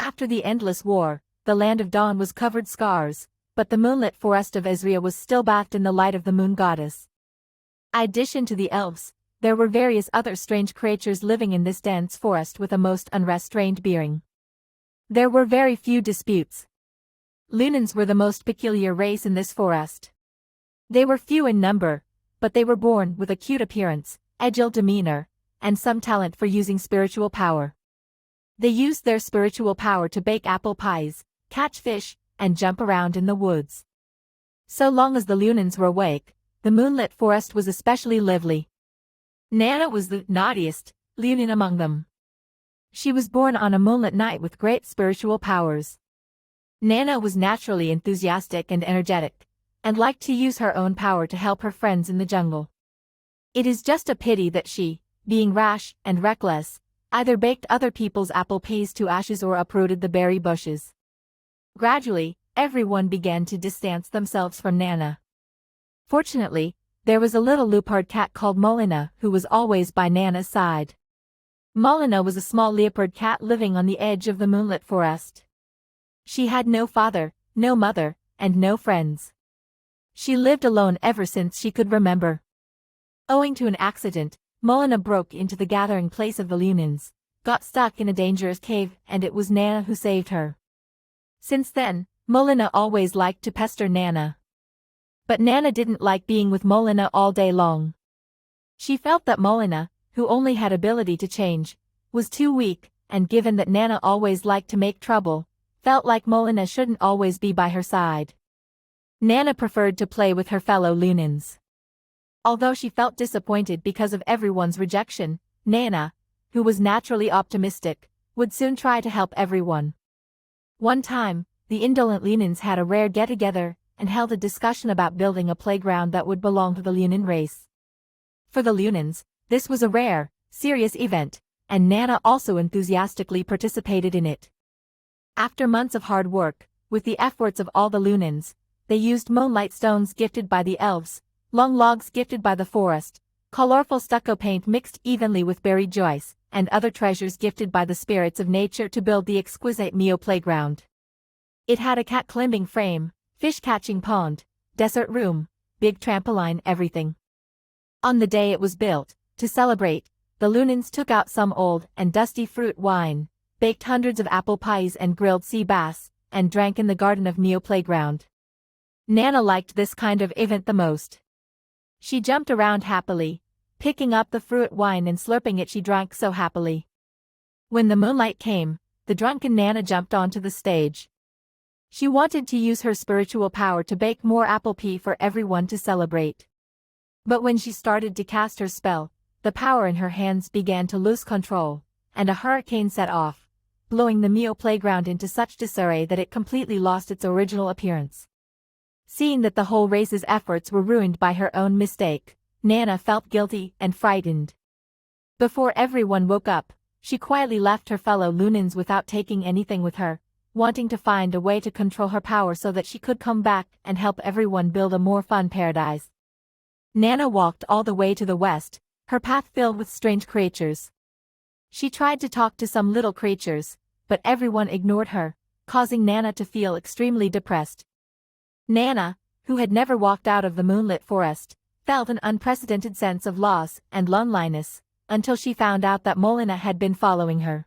After the endless war, the land of dawn was covered scars, but the moonlit forest of Ezria was still bathed in the light of the moon goddess. In addition to the elves, there were various other strange creatures living in this dense forest with a most unrestrained bearing. There were very few disputes. Lunans were the most peculiar race in this forest. They were few in number, but they were born with a cute appearance, agile demeanor, and some talent for using spiritual power. They used their spiritual power to bake apple pies, catch fish, and jump around in the woods. So long as the Lunans were awake, the moonlit forest was especially lively. Nana was the naughtiest Lunan among them. She was born on a moonlit night with great spiritual powers. Nana was naturally enthusiastic and energetic, and liked to use her own power to help her friends in the jungle. It is just a pity that she, being rash and reckless, either baked other people's apple pies to ashes or uprooted the berry bushes. Gradually, everyone began to distance themselves from Nana. Fortunately, there was a little leopard cat called Molina who was always by Nana's side. Molina was a small leopard cat living on the edge of the moonlit forest. She had no father, no mother, and no friends. She lived alone ever since she could remember. Owing to an accident, Molina broke into the gathering place of the Lunans, got stuck in a dangerous cave, and it was Nana who saved her. Since then, Molina always liked to pester Nana. But Nana didn't like being with Molina all day long. She felt that Molina, who only had ability to change, was too weak, and given that Nana always liked to make trouble, felt like Molina shouldn't always be by her side. Nana preferred to play with her fellow Lunans. Although she felt disappointed because of everyone's rejection, Nana, who was naturally optimistic, would soon try to help everyone. One time, the indolent Lunans had a rare get-together and held a discussion about building a playground that would belong to the Lunan race. For the Lunans, this was a rare, serious event, and Nana also enthusiastically participated in it. After months of hard work, with the efforts of all the Lunans, they used moonlight stones gifted by the elves, long logs gifted by the forest, colorful stucco paint mixed evenly with berry joice, and other treasures gifted by the spirits of nature to build the exquisite Mio playground. It had a cat-climbing frame, fish-catching pond, desert room, big trampoline, everything. On the day it was built, to celebrate, the Lunans took out some old and dusty fruit wine, baked hundreds of apple pies and grilled sea bass, and drank in the garden of Mio playground. Nana liked this kind of event the most. She jumped around happily, picking up the fruit wine and slurping it. She drank so happily. When the moonlight came, the drunken Nana jumped onto the stage. She wanted to use her spiritual power to bake more apple pie for everyone to celebrate. But when she started to cast her spell, the power in her hands began to lose control, and a hurricane set off, blowing the Mio playground into such disarray that it completely lost its original appearance. Seeing that the whole race's efforts were ruined by her own mistake, Nana felt guilty and frightened. Before everyone woke up, she quietly left her fellow Lunans without taking anything with her, wanting to find a way to control her power so that she could come back and help everyone build a more fun paradise. Nana walked all the way to the west, her path filled with strange creatures. She tried to talk to some little creatures, but everyone ignored her, causing Nana to feel extremely depressed. Nana, who had never walked out of the moonlit forest, felt an unprecedented sense of loss and loneliness, until she found out that Molina had been following her.